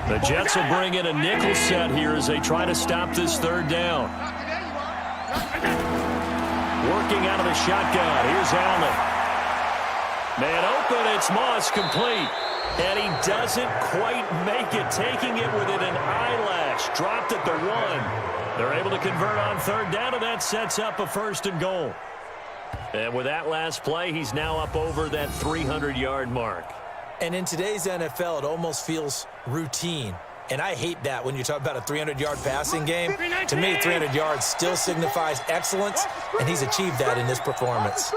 The Jets will bring in a nickel set here as they try to stop this 3rd down. Working out of the shotgun. Here's Allen. Man open, it's Moss complete. And he doesn't quite make it, taking it within an eyelash. Dropped at the 1. They're able to convert on 3rd down, and that sets up a 1st and goal. And with that last play, he's now up over that 300-yard mark. And in today's NFL, it almost feels routine. And I hate that when you talk about a 300-yard passing game. To me, 300 yards still signifies excellence, and he's achieved that in this performance.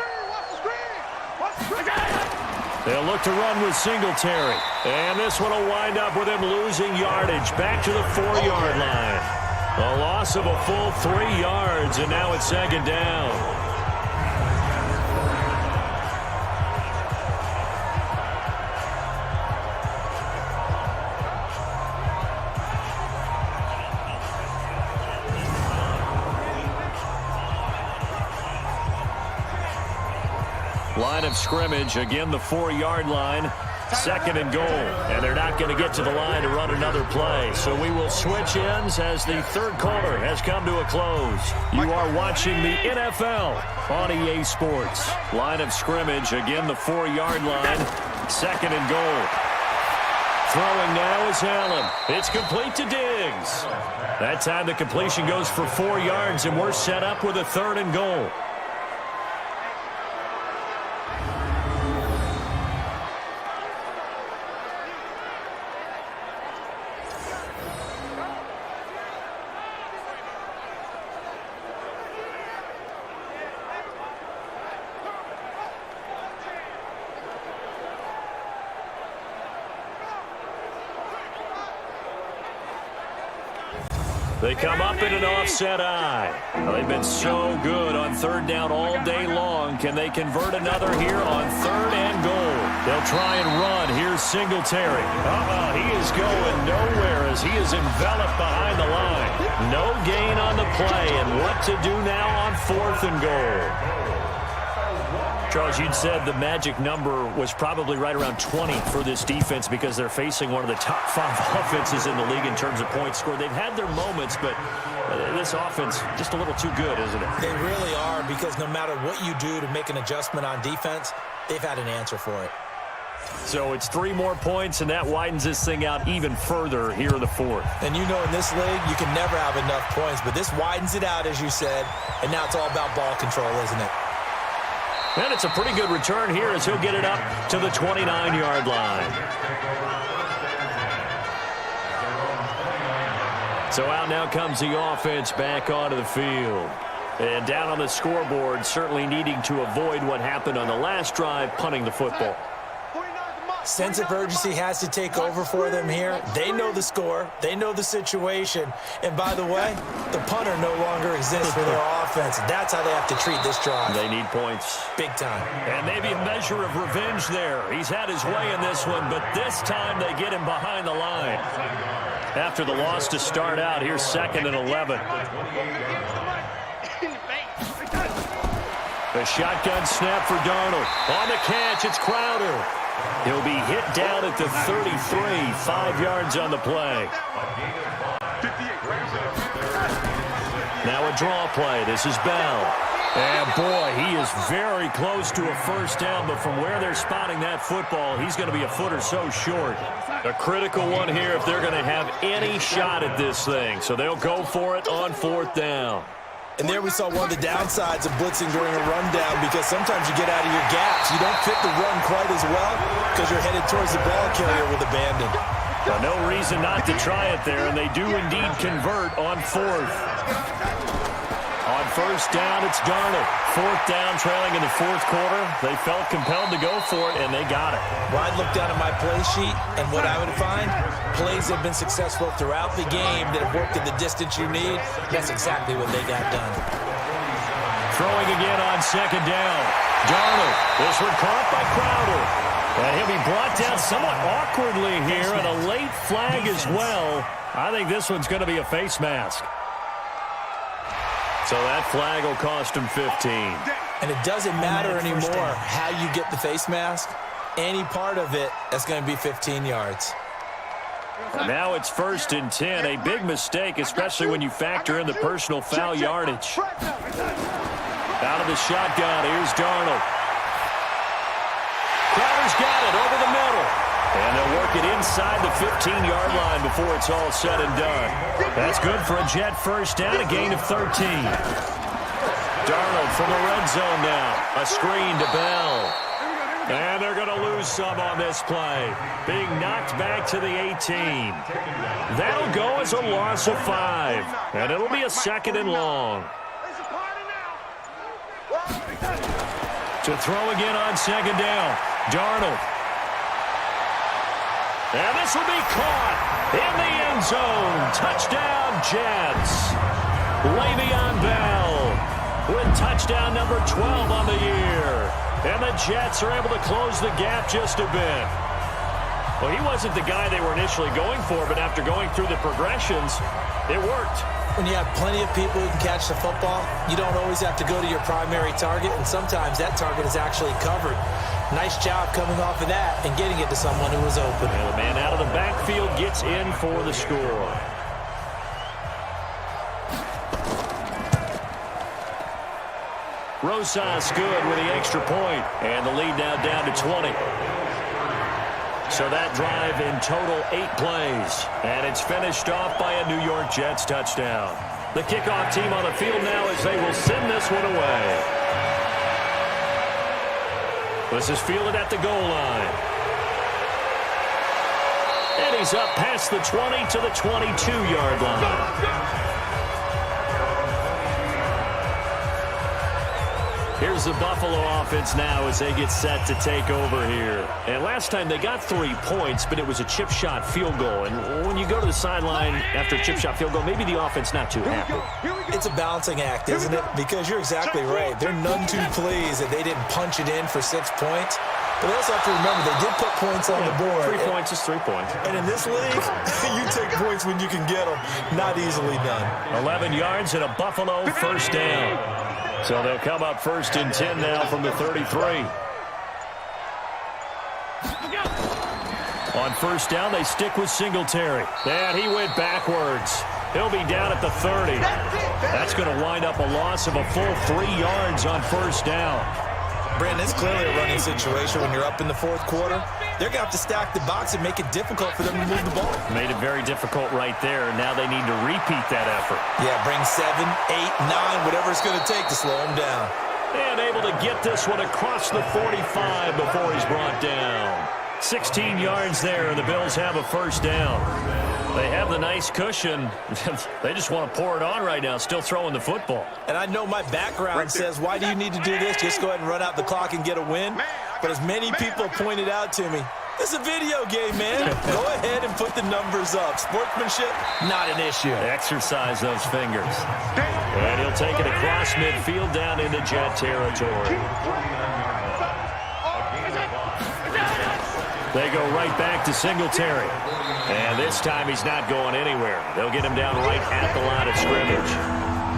They'll look to run with Singletary. And this one will wind up with him losing yardage back to the 4-yard line. A loss of a full 3 yards, and now it's 2nd down. Line of scrimmage, again the 4-yard line, 2nd and goal. And they're not going to get to the line to run another play. So we will switch ends as the 3rd quarter has come to a close. You are watching the NFL on EA Sports. Line of scrimmage, again the 4-yard line, 2nd and goal. Throwing now is Allen. It's complete to Diggs. That time the completion goes for 4 yards, and we're set up with a 3rd and goal. They come up in an offset eye. Well, they've been so good on third down all day long. Can they convert another here on third and goal? They'll try and run. Here's Singletary. He is going nowhere as he is enveloped behind the line. No gain on the play, and what to do now on fourth and goal? Charles, you'd said the magic number was probably right around 20 for this defense because they're facing one of the top 5 offenses in the league in terms of points scored. They've had their moments, but this offense just a little too good, isn't it? They really are, because no matter what you do to make an adjustment on defense, they've had an answer for it. So it's 3 more points, and that widens this thing out even further here in the fourth. And you know in this league, you can never have enough points, but this widens it out, as you said, and now it's all about ball control, isn't it? And it's a pretty good return here as he'll get it up to the 29-yard line. So out now comes the offense back onto the field. And down on the scoreboard, certainly needing to avoid what happened on the last drive, punting the football. Sense of urgency has to take over for them here. They know the score. They know the situation. And by the way, the punter no longer exists for their offense. That's how they have to treat this drive. They need points. Big time. And maybe a measure of revenge there. He's had his way in this one, but this time they get him behind the line. After the loss to start out, here's 2nd and 11. The shotgun snap for Darnold. On the catch, it's Crowder. He'll be hit down at the 33, 5 yards on the play. Now a draw play. This is Bell. And boy, he is very close to a first down, but from where they're spotting that football, he's going to be a foot or so short. A critical one here if they're going to have any shot at this thing. So they'll go for it on 4th down. And there we saw one of the downsides of blitzing during a rundown, because sometimes you get out of your gaps. You don't fit the run quite as well because you're headed towards the ball carrier with abandon. But no reason not to try it there, and they do indeed convert on 4th. On 1st down, it's Darnold. 4th down, trailing in the 4th quarter. They felt compelled to go for it, and they got it. Well, I'd look down at my play sheet, and what I would find, plays have been successful throughout the game that have worked at the distance you need. That's exactly what they got done. Throwing again on 2nd down. Darnold. This one caught by Crowder. And he'll be brought down somewhat awkwardly here, and a late flag as well. I think this one's going to be a face mask. So that flag will cost him 15. And it doesn't matter anymore how you get the face mask. Any part of it, that's going to be 15 yards. Now it's 1st and 10. A big mistake, especially when you factor in the personal foul yardage. Out of the shotgun, here's Darnold. Crowder's got it over the middle. And they'll work it inside the 15-yard line before it's all said and done. That's good for a Jet first down, a gain of 13. Darnold from the red zone now. A screen to Bell. And they're going to lose some on this play. Being knocked back to the 18. That'll go as a loss of 5. And it'll be a 2nd and long. To throw again on 2nd down. Darnold. And this will be caught in the end zone. Touchdown, Jets. Le'Veon Bell with touchdown number 12 on the year. And the Jets are able to close the gap just a bit. Well, he wasn't the guy they were initially going for, but after going through the progressions, it worked. When you have plenty of people who can catch the football, you don't always have to go to your primary target, and sometimes that target is actually covered. Nice job coming off of that and getting it to someone who was open. And the man out of the backfield gets in for the score. Rosas good with the extra point, and the lead now down to 20. So that drive in total 8 plays, and it's finished off by a New York Jets touchdown. The kickoff team on the field now as they will send this one away. This is fielded at the goal line. And he's up past the 20 to the 22-yard line. Here's the Buffalo offense now as they get set to take over here. And last time they got 3 points, but it was a chip shot field goal. And when you go to the sideline after a chip shot field goal, maybe the offense not too happy. It's a balancing act, isn't it? Because you're exactly right. They're none too pleased that they didn't punch it in for 6 points. But they also have to remember they did put points on the board. 3 points is 3 points. And in this league, you take points when you can get them. Not easily done. 11 yards and a Buffalo first down. So they'll come up 1st and 10 now from the 33. On 1st down, they stick with Singletary. And he went backwards. He'll be down at the 30. That's going to wind up a loss of a full 3 yards on 1st down. Brandon, it's clearly a running situation when you're up in the 4th quarter. They're going to have to stack the box and make it difficult for them to move the ball. Made it very difficult right there. Now they need to repeat that effort. Yeah, bring 7, 8, 9, whatever it's going to take to slow him down. And able to get this one across the 45 before he's brought down. 16 yards there, and the Bills have a 1st down. They have the nice cushion. They just want to pour it on right now, still throwing the football. And I know my background says, why do you need to do this? Just go ahead and run out the clock and get a win. But as many people pointed out to me, it's a video game, man. Go ahead and put the numbers up. Sportsmanship, not an issue. Exercise those fingers. And he'll take it across midfield down into Jet territory. They go right back to Singletary. And this time he's not going anywhere. They'll get him down right at the line of scrimmage.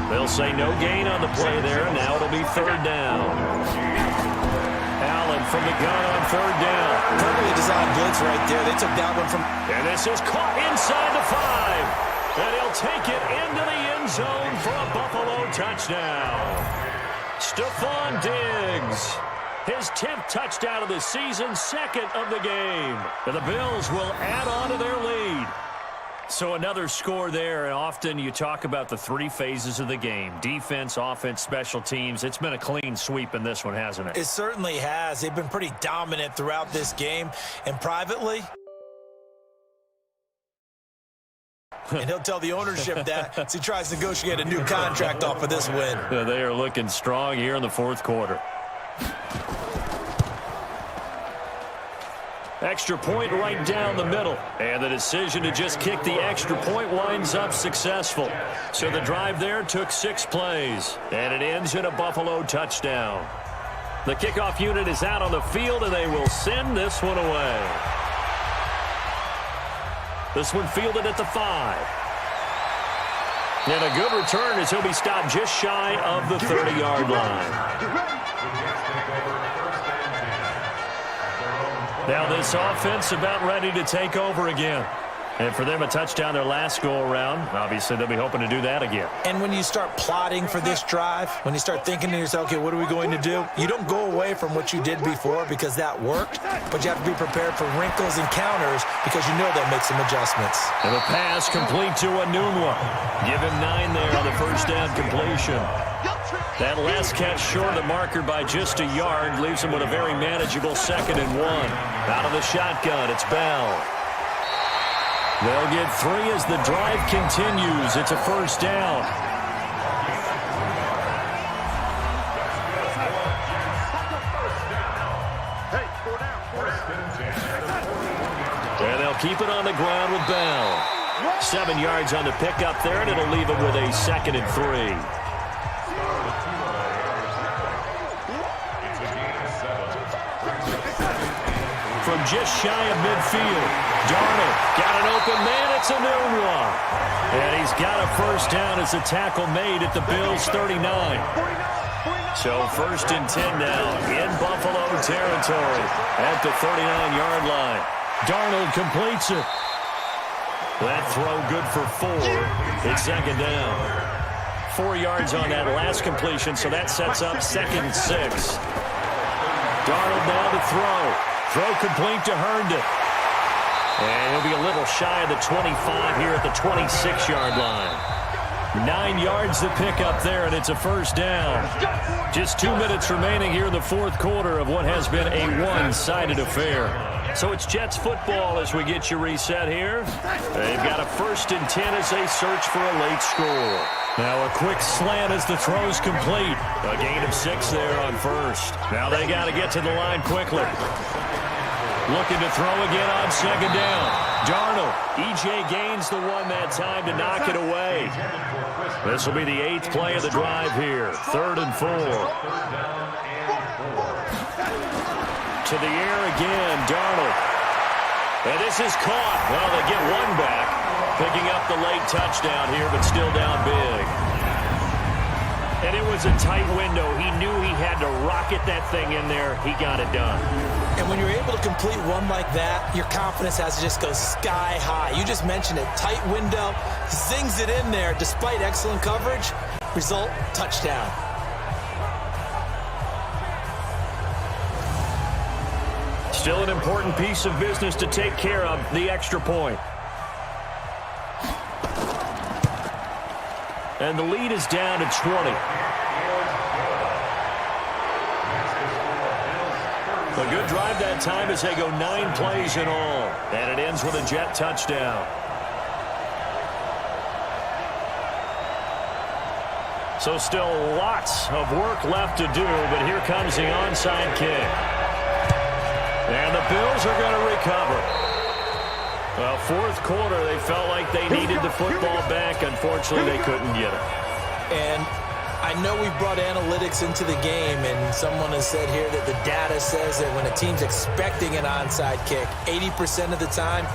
They'll say no gain on the play there. Now it'll be 3rd down. Allen from the gun on 3rd down. Perfectly designed blitz right there. They took that one from... And this is caught inside the 5. And he'll take it into the end zone for a Buffalo touchdown. Stephon Diggs. His 10th touchdown of the season, 2nd of the game. And the Bills will add on to their lead. So another score there, and often you talk about the 3 phases of the game. Defense, offense, special teams. It's been a clean sweep in this one, hasn't it? It certainly has. They've been pretty dominant throughout this game. And privately... and he'll tell the ownership that as he tries to negotiate a new contract off of this win. They are looking strong here in the 4th quarter. Extra point right down the middle. And the decision to just kick the extra point winds up successful. So the drive there took 6 plays. And it ends in a Buffalo touchdown. The kickoff unit is out on the field, and they will send this one away. This one fielded at the 5. And a good return as he'll be stopped just shy of the 30-yard line. Now this offense about ready to take over again. And for them, a touchdown their last go-around. Obviously, they'll be hoping to do that again. And when you start plotting for this drive, when you start thinking to yourself, okay, what are we going to do? You don't go away from what you did before because that worked, but you have to be prepared for wrinkles and counters because you know they'll make some adjustments. And the pass complete to Anunwa. Give him 9 there on the 1st down completion. That last catch short of the marker by just a yard leaves him with a very manageable 2nd and 1. Out of the shotgun, it's Bell. They'll get 3 as the drive continues. It's a 1st down. And they'll keep it on the ground with Bell. 7 yards on the pickup there, and it'll leave him with a 2nd and 3. From just shy of midfield, Darnold got an open man. It's Anunwa. And he's got a 1st down as the tackle made at the Bills' 39. So 1st and 10 now in Buffalo territory at the 39-yard line. Darnold completes it. That throw good for 4. It's 2nd down. 4 yards on that last completion, so that sets up 2nd and 6. Darnold now to throw. Throw complete to Herndon. And he'll be a little shy of the 25 here at the 26-yard line. 9 yards to pick up there, and it's a first down. Just 2 minutes remaining here in the fourth quarter of what has been a one-sided affair. So it's Jets football as we get you reset here. They've got a 1st and 10 as they search for a late score. Now a quick slant as the throw's complete. A gain of 6 there on first. Now they got to get to the line quickly. Looking to throw again on 2nd down. Darnold. E.J. gains the one that time to knock it away. This will be the 8th play of the drive here. 3rd and 4. To the air again, Darnold. And this is caught. Well, they get one back. Picking up the late touchdown here, but still down big. And it was a tight window. He knew he had to rocket that thing in there. He got it done. And when you're able to complete one like that, your confidence has to just go sky high. You just mentioned it. Tight window, zings it in there despite excellent coverage. Result, touchdown. Still an important piece of business to take care of, the extra point. And the lead is down to 20. A good drive that time as they go 9 plays in all. And it ends with a Jet touchdown. So still lots of work left to do, but here comes the onside kick. And the Bills are going to recover. Well, fourth quarter, they felt like they needed the football back. Unfortunately, they couldn't get it. And I know we brought analytics into the game, and someone has said here that the data says that when a team's expecting an onside kick, 80% of the time,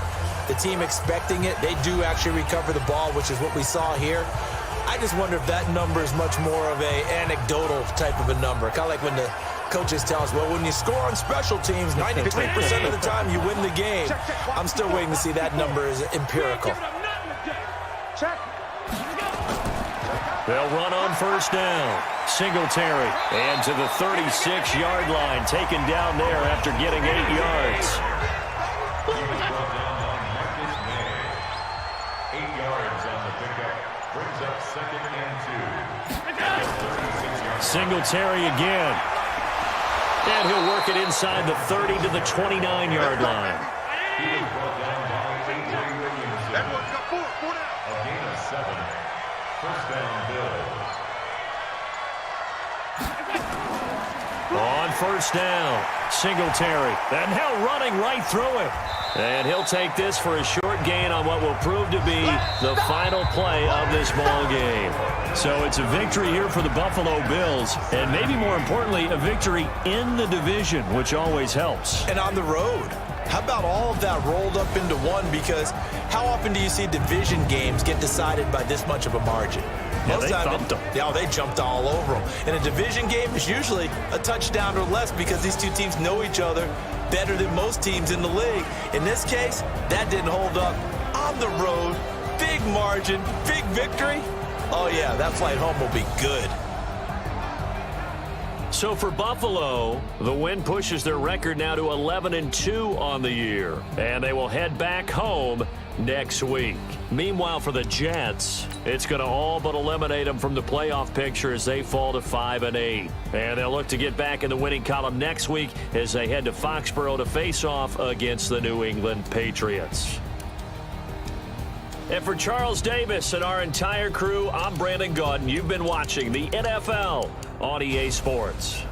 the team expecting it, they do actually recover the ball, which is what we saw here. I just wonder if that number is much more of a anecdotal type of a number. Kind of like when the coaches tell us, well, when you score on special teams, 93% of the time you win the game. I'm still waiting to see that number is empirical. They'll run on first down. Singletary. And to the 36-yard line, taken down there after getting 8 yards. 8 yards on the pickup. Brings up 2nd and 2. Singletary again. And he'll work it inside the 30 to the 29-yard line. He was brought down by A.J. Williamson. A gain of 7. First down, Bills. On first down, Singletary. And now running right through it. And he'll take this for a short gain on what will prove to be the final play of this ball game. So it's a victory here for the Buffalo Bills, and maybe more importantly, a victory in the division, which always helps. And on the road. How about all of that rolled up into one? Because how often do you see division games get decided by this much of a margin? Yeah, they thumped them. Yeah, they jumped all over them. And a division game is usually a touchdown or less because these two teams know each other better than most teams in the league. In this case, that didn't hold up. On the road, big margin, big victory. Oh, yeah, that flight home will be good. So for Buffalo, the win pushes their record now to 11-2 on the year. And they will head back home next week. Meanwhile, for the Jets, it's going to all but eliminate them from the playoff picture as they fall to 5-8. And they'll look to get back in the winning column next week as they head to Foxborough to face off against the New England Patriots. And for Charles Davis and our entire crew, I'm Brandon Gaudin. You've been watching the NFL on EA Sports.